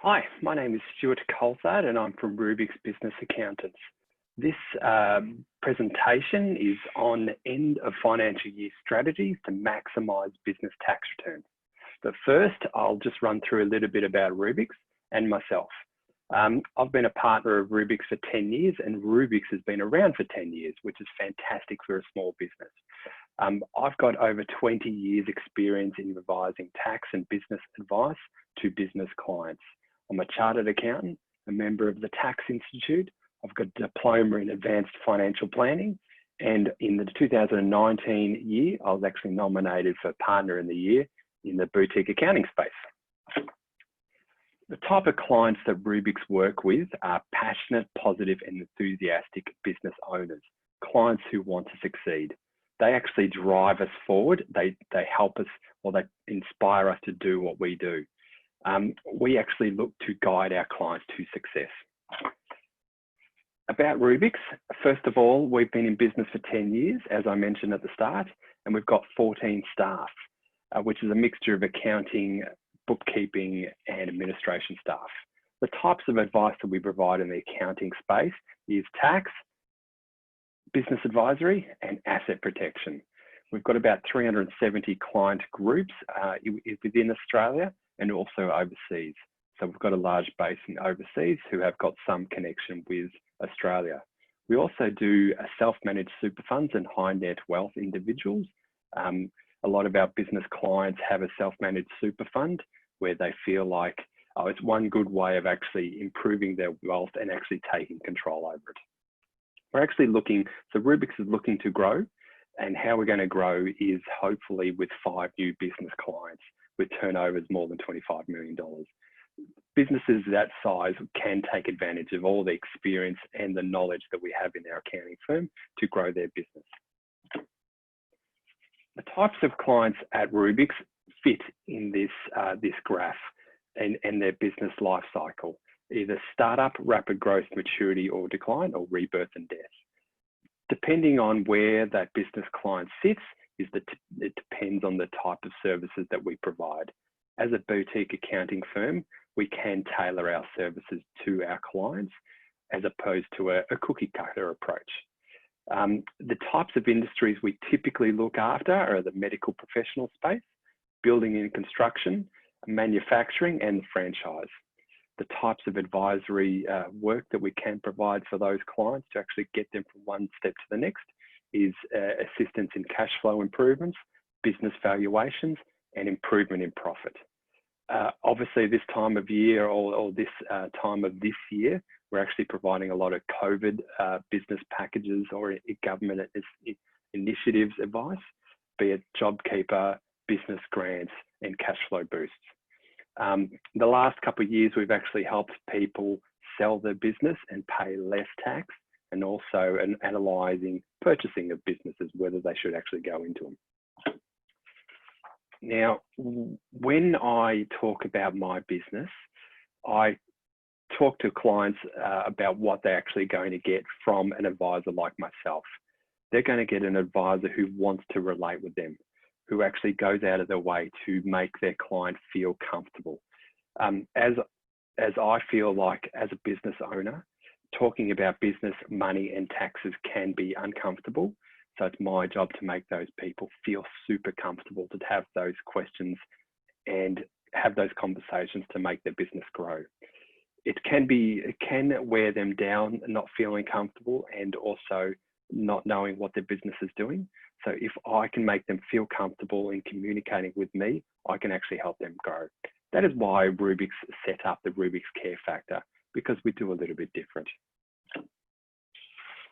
Hi, my name is Stuart Coulthard and I'm from Rubiix Business Accountants. This presentation is on end of financial year strategies to maximise business tax returns. But first, I'll just run through a little bit about Rubiix and myself. I've been a partner of Rubiix for 10 years and Rubiix has been around for 10 years, which is fantastic for a small business. I've got over 20 years experience in revising tax and business advice to business clients. I'm a chartered accountant, a member of the Tax Institute. I've got a diploma in advanced financial planning. And in the 2019 year, I was actually nominated for Partner in the Year in the boutique accounting space. The type of clients that Rubiix work with are passionate, positive, and enthusiastic business owners, clients who want to succeed. They actually drive us forward. They help us, or they inspire us to do what we do. We actually look to guide our clients to success. About Rubiix, first of all, we've been in business for 10 years, as I mentioned at the start, and we've got 14 staff, which is a mixture of accounting, bookkeeping, and administration staff. The types of advice that we provide in the accounting space is tax, business advisory, and asset protection. We've got about 370 client groups within Australia and also overseas. So we've got a large base in overseas who have got some connection with Australia. We also do self-managed super funds and high net wealth individuals. A lot of our business clients have a self-managed super fund where they feel like, oh, it's one good way of actually improving their wealth and actually taking control over it. We're actually looking, so Rubiix is looking to grow, and how we're going to grow is hopefully with 5 new business clients with turnovers more than $25 million. Businesses that size can take advantage of all the experience and the knowledge that we have in our accounting firm to grow their business. The types of clients at Rubiix fit in this graph and their business life cycle, either startup, rapid growth, maturity or decline, or rebirth and death. Depending on where that business client sits, it depends on the type of services that we provide. As a boutique accounting firm, we can tailor our services to our clients as opposed to a cookie cutter approach. The types of industries we typically look after are the medical professional space, building and construction, manufacturing, and franchise. The types of advisory work that we can provide for those clients to actually get them from one step to the next is assistance in cash flow improvements, business valuations, and improvement in profit. Obviously, this time of year or this time of this year, we're actually providing a lot of COVID business packages or government initiatives advice, be it JobKeeper, business grants, and cash flow boosts. The last couple of years, we've actually helped people sell their business and pay less tax, and also analysing purchasing of businesses, whether they should actually go into them. Now, when I talk about my business, I talk to clients about what they're actually going to get from an advisor like myself. They're going to get an advisor who wants to relate with them, who actually goes out of their way to make their client feel comfortable. As I feel like as a business owner, talking about business, money and taxes can be uncomfortable. So it's my job to make those people feel super comfortable to have those questions and have those conversations to make their business grow. It can wear them down, not feeling comfortable and also not knowing what their business is doing. So if I can make them feel comfortable in communicating with me, I can actually help them grow. That is why Rubiix set up the Rubiix Care Factor, because we do a little bit different.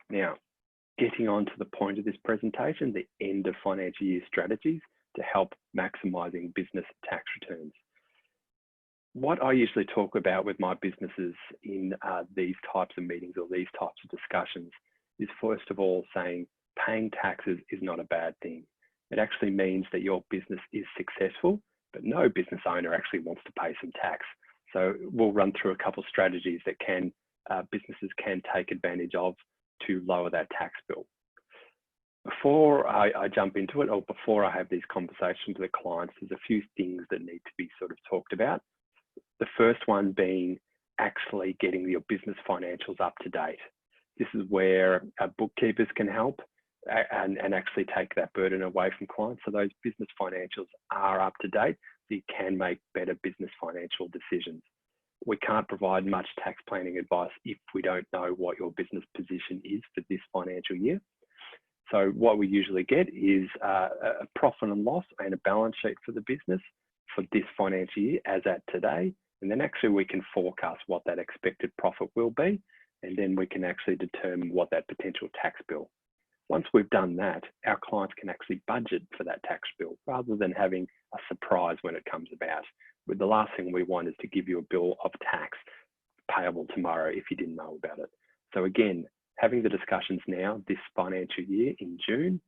Now, getting on to the point of this presentation, the end of financial year strategies to help maximising business tax returns. What I usually talk about with my businesses in these types of meetings or these types of discussions is, first of all, saying paying taxes is not a bad thing. It actually means that your business is successful, but no business owner actually wants to pay some tax. So we'll run through a couple of strategies that businesses can take advantage of to lower that tax bill. Before I jump into it, or before I have these conversations with clients, there's a few things that need to be sort of talked about. The first one being actually getting your business financials up to date. This is where bookkeepers can help and actually take that burden away from clients. So those business financials are up to date, so you can make better business financial decisions. We can't provide much tax planning advice if we don't know what your business position is for this financial year. So what we usually get is a profit and loss and a balance sheet for the business for this financial year as at today. And then actually we can forecast what that expected profit will be. And then we can actually determine what that potential tax bill. Once we've done that, our clients can actually budget for that tax bill rather than having a surprise when it comes about. But the last thing we want is to give you a bill of tax payable tomorrow if you didn't know about it. So again, having the discussions now, this financial year in June,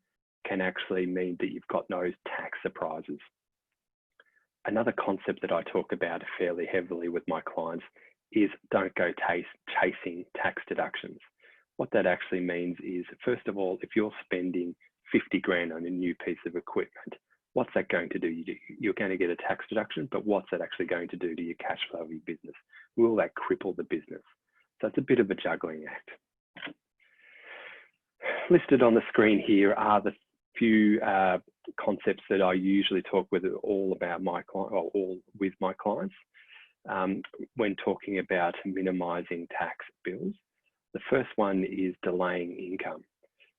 can actually mean that you've got no tax surprises. Another concept that I talk about fairly heavily with my clients is don't go chasing tax deductions. What that actually means is, first of all, if you're spending 50 grand on a new piece of equipment, what's that going to do? You're going to get a tax deduction, but what's that actually going to do to your cash flow of your business? Will that cripple the business? So it's a bit of a juggling act. Listed on the screen here are the few concepts that I usually talk with all about my client, or all with my clients when talking about minimizing tax bills. The first one is delaying income.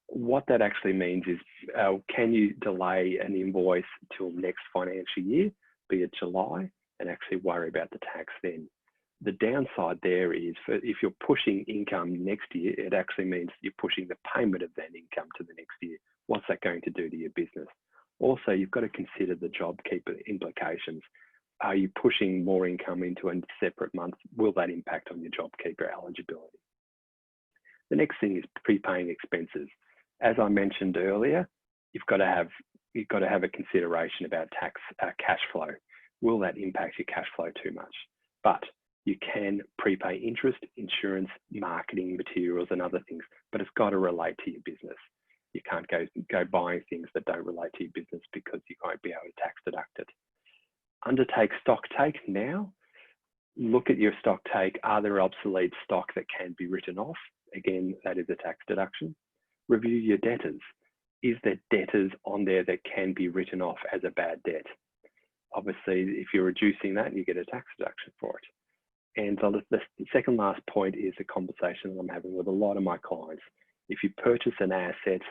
What that actually means is, can you delay an invoice till next financial year, be it July, and actually worry about the tax then? The downside there is, if you're pushing income next year, it actually means you're pushing the payment of that income to the next year. What's that going to do to your business? Also, you've got to consider the JobKeeper implications. Are you pushing more income into a separate month? Will that impact on your JobKeeper eligibility? The next thing is prepaying expenses. As I mentioned earlier, you've got to have a consideration about tax cash flow. Will that impact your cash flow too much? But you can prepay interest, insurance, marketing materials, and other things, but it's got to relate to your business. You can't go buying things that don't relate to your business because you won't be able to tax deduct it. Undertake stock take now. Look at your stock take. Are there obsolete stock that can be written off? Again, that is a tax deduction. Review your debtors. Is there debtors on there that can be written off as a bad debt? Obviously, if you're reducing that, you get a tax deduction for it. And the second last point is a conversation that I'm having with a lot of my clients. If you purchase an asset,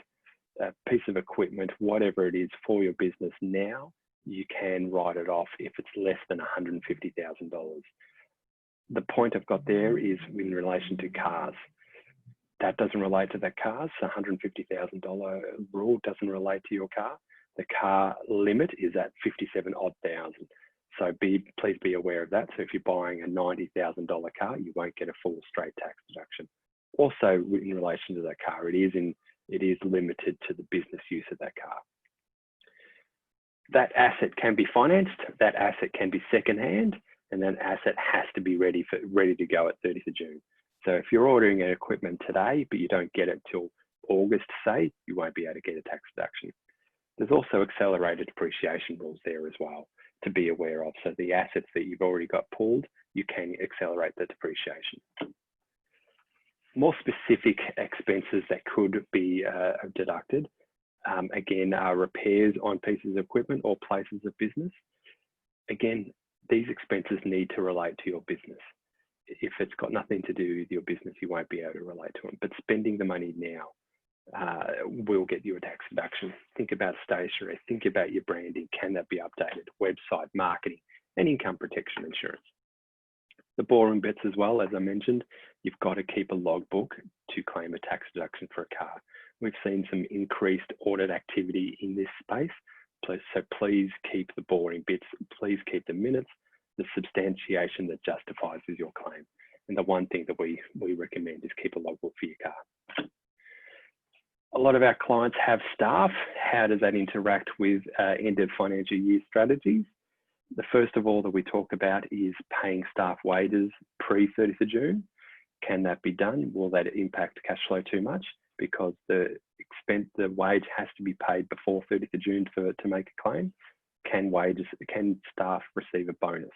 a piece of equipment, whatever it is for your business now, you can write it off if it's less than $150,000. The point I've got there is in relation to cars. That doesn't relate to that car. So $150,000 rule doesn't relate to your car. The car limit is at 57 odd thousand. So please be aware of that. So if you're buying a $90,000 car, you won't get a full straight tax deduction. Also, in relation to that car, it is limited to the business use of that car. That asset can be financed. That asset can be secondhand, and that asset has to be ready to go at 30th of June. So if you're ordering an equipment today, but you don't get it till August, say, you won't be able to get a tax deduction. There's also accelerated depreciation rules there as well to be aware of. So the assets that you've already got pulled, you can accelerate the depreciation. More specific expenses that could be deducted, again, are repairs on pieces of equipment or places of business. Again, these expenses need to relate to your business. If it's got nothing to do with your business, you won't be able to relate to them. But spending the money now will get you a tax deduction. Think about stationery, think about your branding. Can that be updated? Website, marketing, and income protection insurance. The boring bits as well, as I mentioned, you've got to keep a logbook to claim a tax deduction for a car. We've seen some increased audit activity in this space. So please keep the boring bits, please keep the minutes, the substantiation that justifies your claim. And the one thing that we recommend is keep a logbook for your car. A lot of our clients have staff. How does that interact with end of financial year strategies? The first of all that we talk about is paying staff wages pre-30th of June. Can that be done? Will that impact cash flow too much? Because the wage has to be paid before 30th of June to make a claim. Can staff receive a bonus?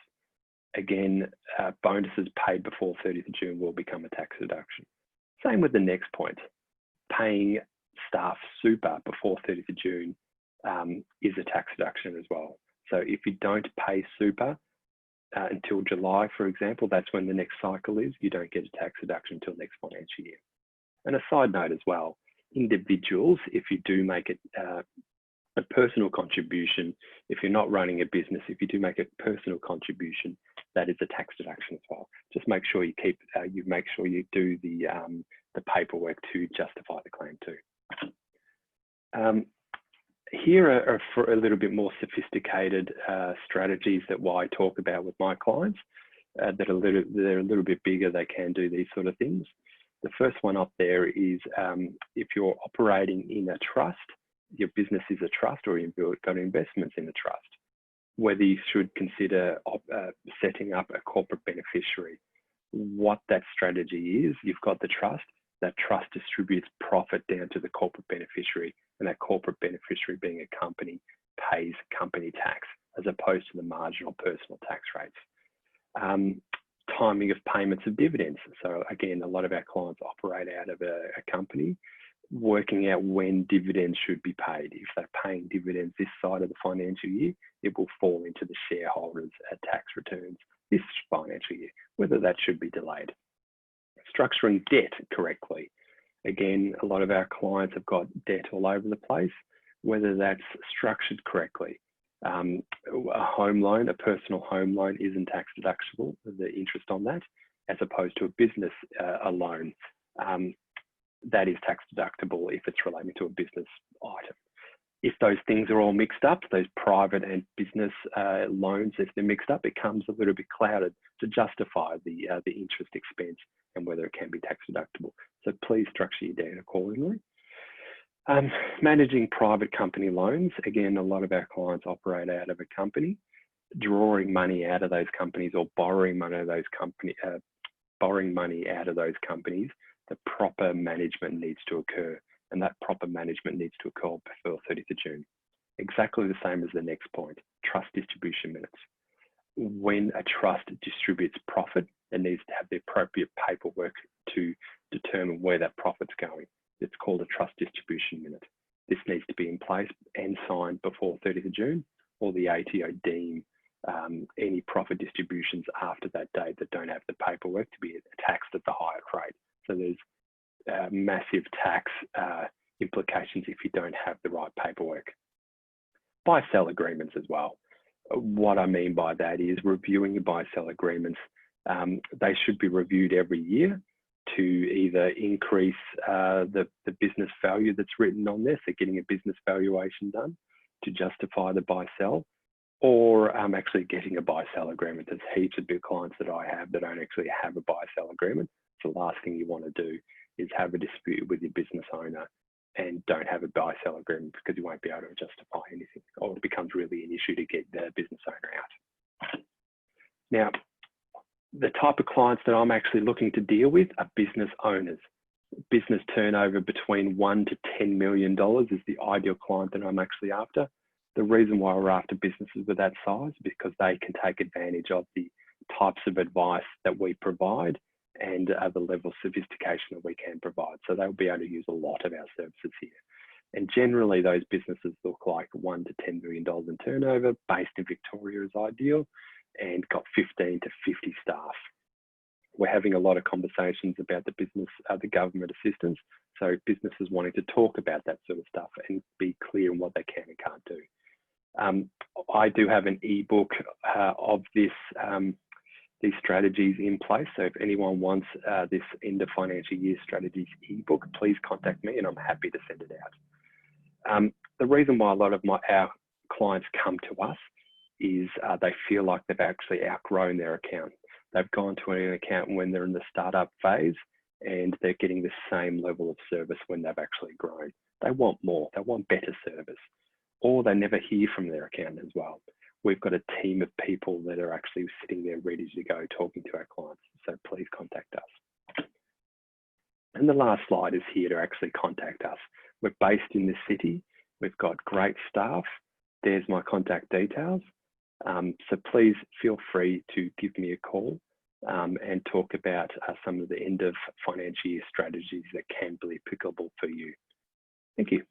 Again, bonuses paid before 30th of June will become a tax deduction. Same with the next point. Paying staff super before 30th of June is a tax deduction as well. So if you don't pay super until July, for example, that's when the next cycle is, you don't get a tax deduction until next financial year. And a side note as well, individuals, if you do make it a personal contribution, if you're not running a business, if you do make a personal contribution, that is a tax deduction as well. Just make sure you keep, you make sure you do the paperwork to justify the claim too. Here are for a little bit more sophisticated strategies that I talk about with my clients that are they're a little bit bigger. They can do these sort of things. The first one up there is if you're operating in a trust, your business is a trust, or you've got investments in a trust, whether you should consider setting up a corporate beneficiary. What that strategy is, you've got the trust, that trust distributes profit down to the corporate beneficiary, and that corporate beneficiary, being a company, pays company tax as opposed to the marginal personal tax rates. Timing of payments of dividends. So again, a lot of our clients operate out of a company, working out when dividends should be paid. If they're paying dividends this side of the financial year, it will fall into the shareholders' tax returns this financial year, whether that should be delayed. Structuring debt correctly. Again, a lot of our clients have got debt all over the place, whether that's structured correctly. A home loan, a personal home loan, isn't tax deductible, the interest on that, as opposed to a business a loan. That is tax deductible if it's relating to a business item. If those things are all mixed up, those private and business loans, if they're mixed up, it comes a little bit clouded to justify the interest expense and whether it can be tax deductible. So please structure your debt accordingly. Managing private company loans. Again, a lot of our clients operate out of a company. Drawing money out of those companies or borrowing money out of those companies, the proper management needs to occur, and that proper management needs to occur before 30th of June. Exactly the same as the next point, trust distribution minutes. When a trust distributes profit, it needs to have the appropriate paperwork to determine where that profit's going. It's called a trust distribution minute. This needs to be in place and signed before 30th of June, or the ATO deem any profit distributions after that date that don't have the paperwork to be taxed at the higher rate. So there's massive tax implications if you don't have the right paperwork. Buy-sell agreements as well. What I mean by that is reviewing your buy-sell agreements. They should be reviewed every year to either increase the business value that's written on there, so getting a business valuation done to justify the buy-sell, or actually getting a buy-sell agreement. There's heaps of big clients that I have that don't actually have a buy-sell agreement. So the last thing you want to do is have a dispute with your business owner and don't have a buy-sell agreement, because you won't be able to justify anything, or it becomes really an issue to get the business owner out. Now, the type of clients that I'm actually looking to deal with are business owners. Business turnover between $1 to $10 million is the ideal client that I'm actually after. The reason why we're after businesses with that size is because they can take advantage of the types of advice that we provide and the level of sophistication that we can provide. So they'll be able to use a lot of our services here. And generally those businesses look like $1 to $10 million in turnover, based in Victoria is ideal, and got 15 to 50 staff. We're having a lot of conversations about the business, the government assistance. So businesses wanting to talk about that sort of stuff and be clear on what they can and can't do. I do have an ebook of this, these strategies in place. So if anyone wants this end of financial year strategies ebook, please contact me and I'm happy to send it out. The reason why a lot of our clients come to us is they feel like they've actually outgrown their account. They've gone to an account when they're in the startup phase and they're getting the same level of service when they've actually grown. They want more, they want better service, or they never hear from their accountant as well. We've got a team of people that are actually sitting there ready to go talking to our clients. So please contact us. And the last slide is here to actually contact us. We're based in this city. We've got great staff. There's my contact details. So please feel free to give me a call and talk about some of the end of financial year strategies that can be applicable for you. Thank you.